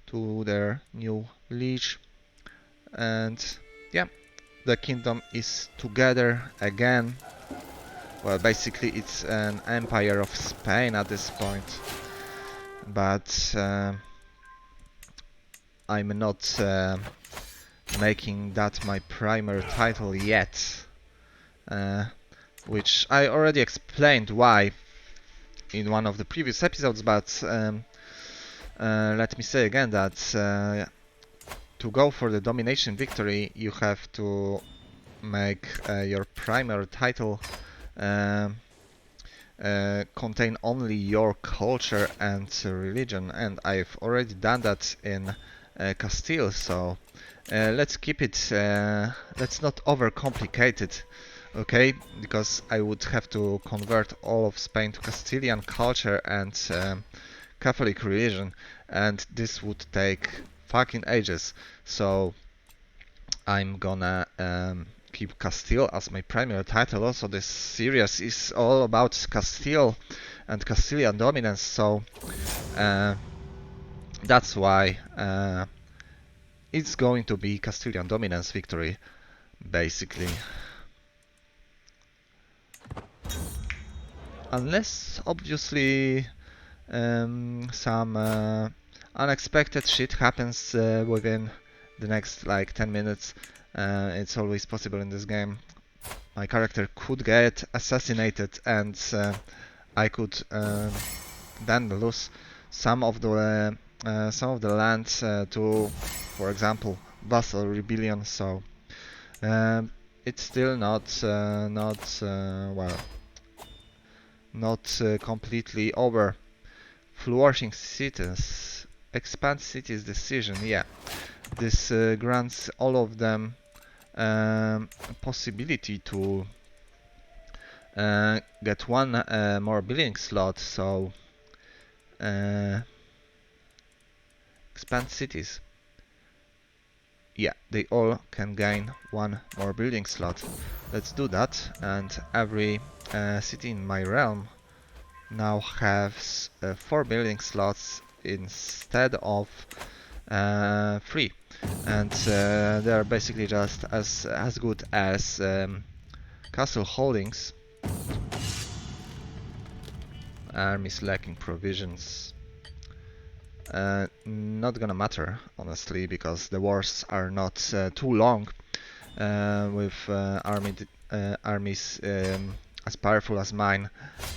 to their new liege. And yeah, the kingdom is together again. Well, basically it's an empire of Spain at this point, but I'm not making that my primary title yet, uh, which I already explained why in one of the previous episodes, but let me say again that to go for the domination victory you have to make your primary title um, contain only your culture and religion, and I've already done that in Castile, so let's keep it, let's not overcomplicate it, okay? Because I would have to convert all of Spain to Castilian culture and Catholic religion, and this would take fucking ages, so I'm gonna keep Castile as my primary title. Also, this series is all about Castile and Castilian dominance, so uh, that's why it's going to be Castilian dominance victory, basically. Unless, obviously, some unexpected shit happens within the next like 10 minutes. It's always possible in this game. My character could get assassinated, and I could then lose some of the land to, for example, vassal rebellion. So it's still not completely over. Flourishing cities, expand cities decision. Yeah, this grants all of them possibility to get one more building slot, so expand cities. Yeah, they all can gain one more building slot. Let's do that, and every city in my realm now has 4 building slots instead of 3, and they are basically just as good as castle holdings. Armies lacking provisions. Not gonna matter, honestly, because the wars are not too long with armies as powerful as mine,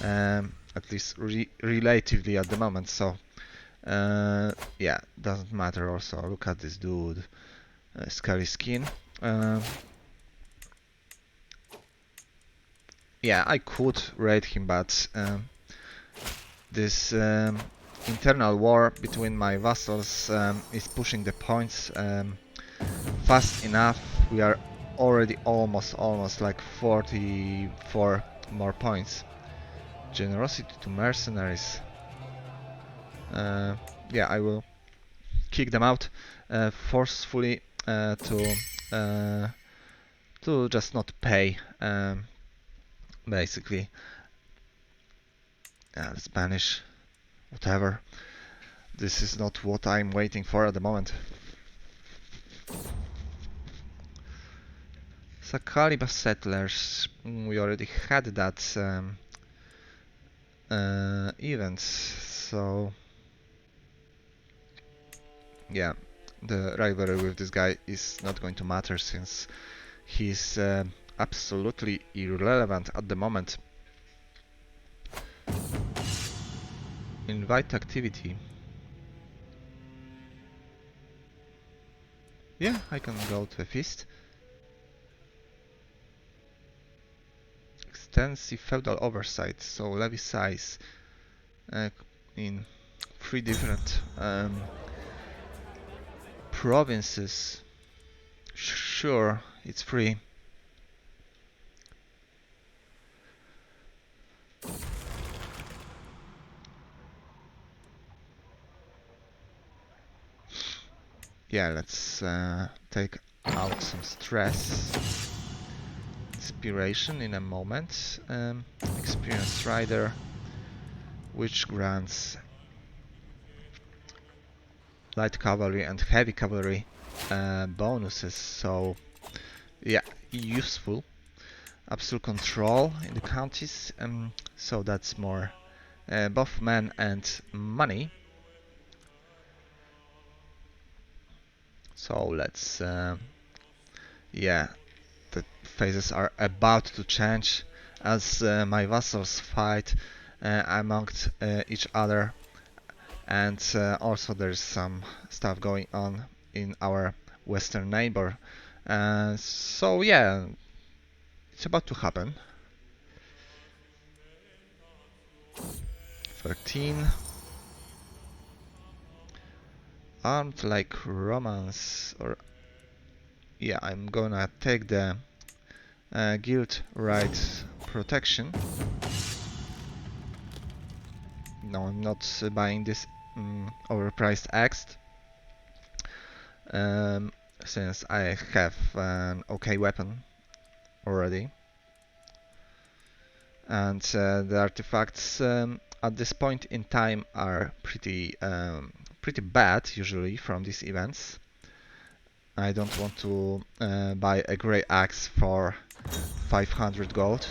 at least relatively at the moment. So yeah, doesn't matter. Also, look at this dude, scary skin. Yeah, I could raid him, but this internal war between my vassals is pushing the points fast enough. We are already almost like 44 more points. Generosity to mercenaries. Yeah, I will kick them out forcefully to just not pay, basically. Spanish, whatever. This is not what I'm waiting for at the moment. Sakaliba settlers. We already had that event, so yeah, the rivalry with this guy is not going to matter since he's absolutely irrelevant at the moment. Invite activity. Yeah, I can go to a feast. Extensive feudal oversight, so levy size in 3 different provinces. Sure, it's free. Yeah, let's take out some stress. Inspiration in a moment. Experienced rider, which grants light cavalry and heavy cavalry bonuses. So yeah, useful. Absolute control in the counties. So that's more both men and money. So let's yeah, the phases are about to change as my vassals fight amongst each other, and also there's some stuff going on in our western neighbor. So yeah, it's about to happen. 13. Armed like Romans, or yeah, I'm gonna take the guild rights protection. No, I'm not buying this overpriced axe, um, since I have an okay weapon already. And the artifacts at this point in time are pretty bad usually from these events. I don't want to buy a grey axe for 500 gold.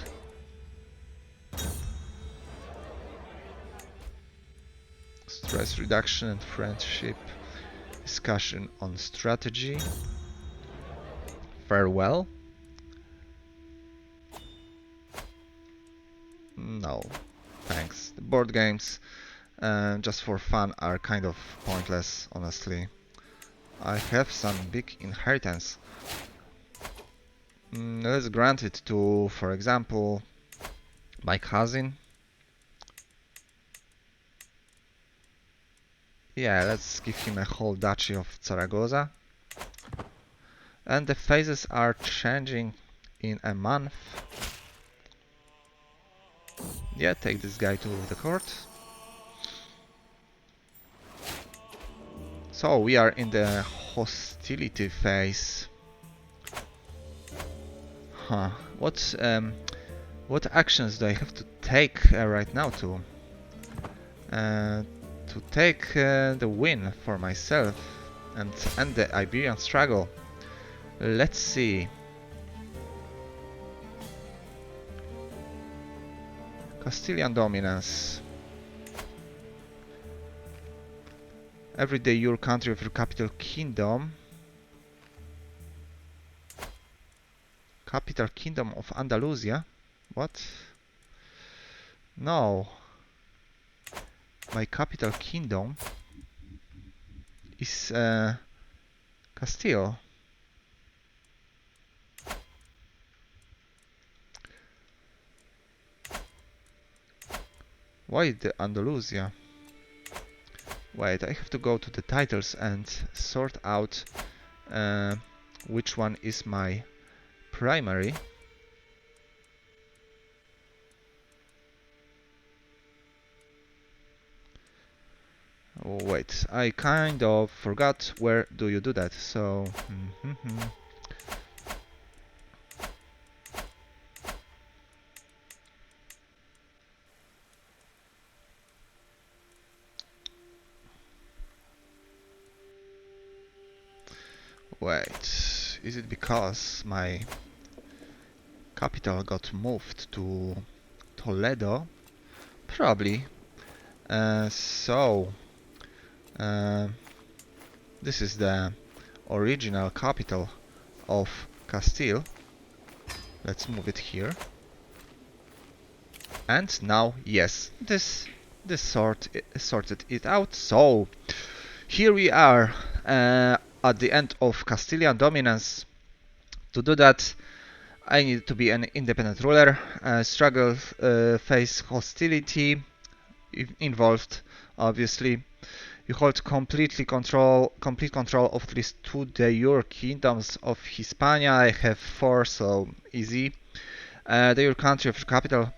Stress reduction and friendship. Discussion on strategy. Farewell. No, thanks. The board games, just for fun, are kind of pointless, honestly. I have some big inheritance. Let's grant it to, for example, my cousin. Yeah, let's give him a whole duchy of Zaragoza. And the phases are changing in a month. Yeah, take this guy to the court. So we are in the hostility phase. Huh. What actions do I have to take right now to take the win for myself and end the Iberian struggle? Let's see. Castillian dominance. Every day your country of your capital kingdom. Capital kingdom of Andalusia? What? No. My capital kingdom is Castile. Why the Andalusia? Wait, I have to go to the titles and sort out which one is my primary. Oh, wait, I kind of forgot where do you do that, so... Wait, is it because my capital got moved to Toledo? Probably. So, this is the original capital of Castile. Let's move it here. And now, yes, this sorted it out. So, here we are at the end of Castilian dominance. To do that, I need to be an independent ruler. Struggle face hostility involved, obviously. You hold complete control of at least 2 de jure kingdoms of Hispania. I have 4, so easy. De jure country of your capital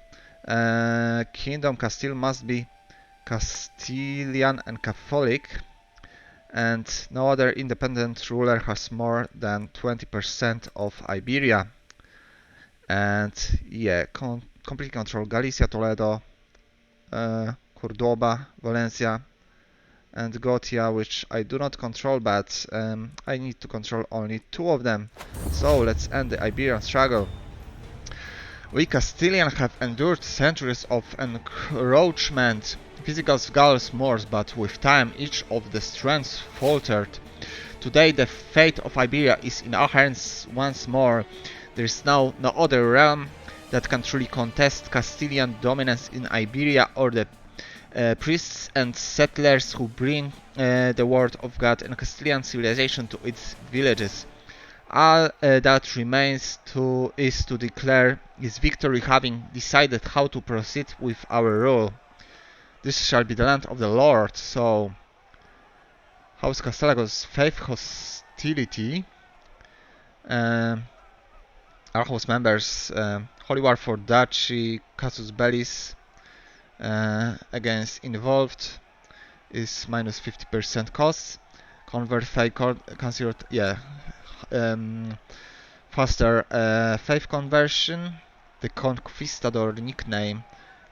kingdom Castile must be Castilian and Catholic. and no other independent ruler has more than 20% of Iberia. And yeah, completely control Galicia, Toledo, Cordoba, Valencia, and Gotia, which I do not control, but I need to control only two of them. So let's end the Iberian struggle. We Castilian have endured centuries of encroachment, physical Gauls Moors, but with time each of the strengths faltered. Today the fate of Iberia is in our hands once more. There is now no other realm that can truly contest Castilian dominance in Iberia, or the priests and settlers who bring the word of God and Castilian civilization to its villages. All that remains is to declare his victory, having decided how to proceed with our rule. This shall be the land of the Lord. So, House Castellago's faith hostility. Um, our house members, Holy War for Duchy, Casus Bellis against involved is minus 50% costs. Convert faith considered, yeah, um, faster faith conversion, the Conquistador nickname,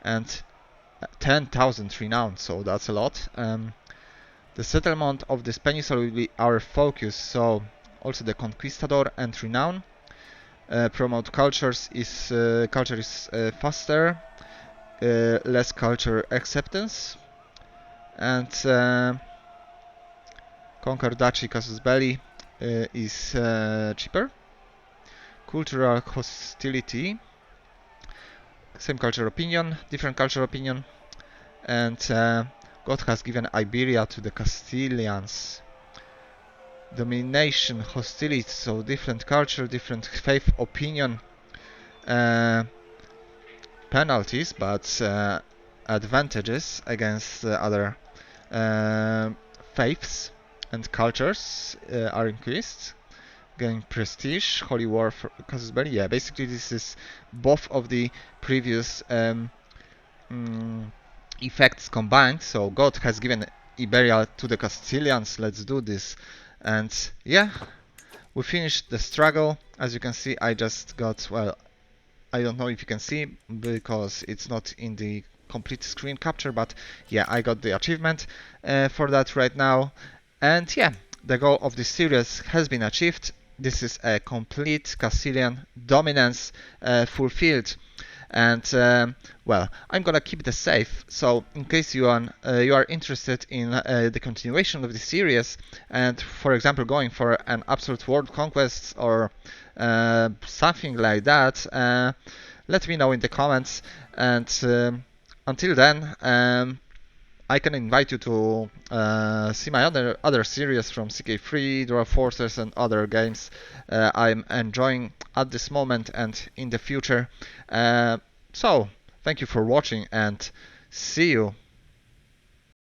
and 10,000 renown, so that's a lot. The settlement of this peninsula will be our focus, so also the Conquistador and renown. Promote culture is faster, less culture acceptance, and Conquer Duchy Casus Belli is cheaper. Cultural hostility, same cultural opinion, different cultural opinion, and God has given Iberia to the Castilians. Domination, hostility, so different culture, different faith, opinion, penalties, but advantages against other faiths and cultures are increased. Gain prestige, Holy War for Casus Belli. Yeah, basically this is both of the previous effects combined. So God has given Iberia to the Castilians. Let's do this. And yeah, we finished the struggle. As you can see, I just got, well, I don't know if you can see because it's not in the complete screen capture, but yeah, I got the achievement for that right now. And yeah, the goal of this series has been achieved. This is a complete Castilian dominance fulfilled. And well, I'm gonna keep the safe. So in case you are interested in the continuation of the series, and for example going for an absolute world conquest or something like that, let me know in the comments. And until then, I can invite you to see my other series from CK3, Dwarf Forces, and other games I'm enjoying at this moment and in the future. So, thank you for watching, and see you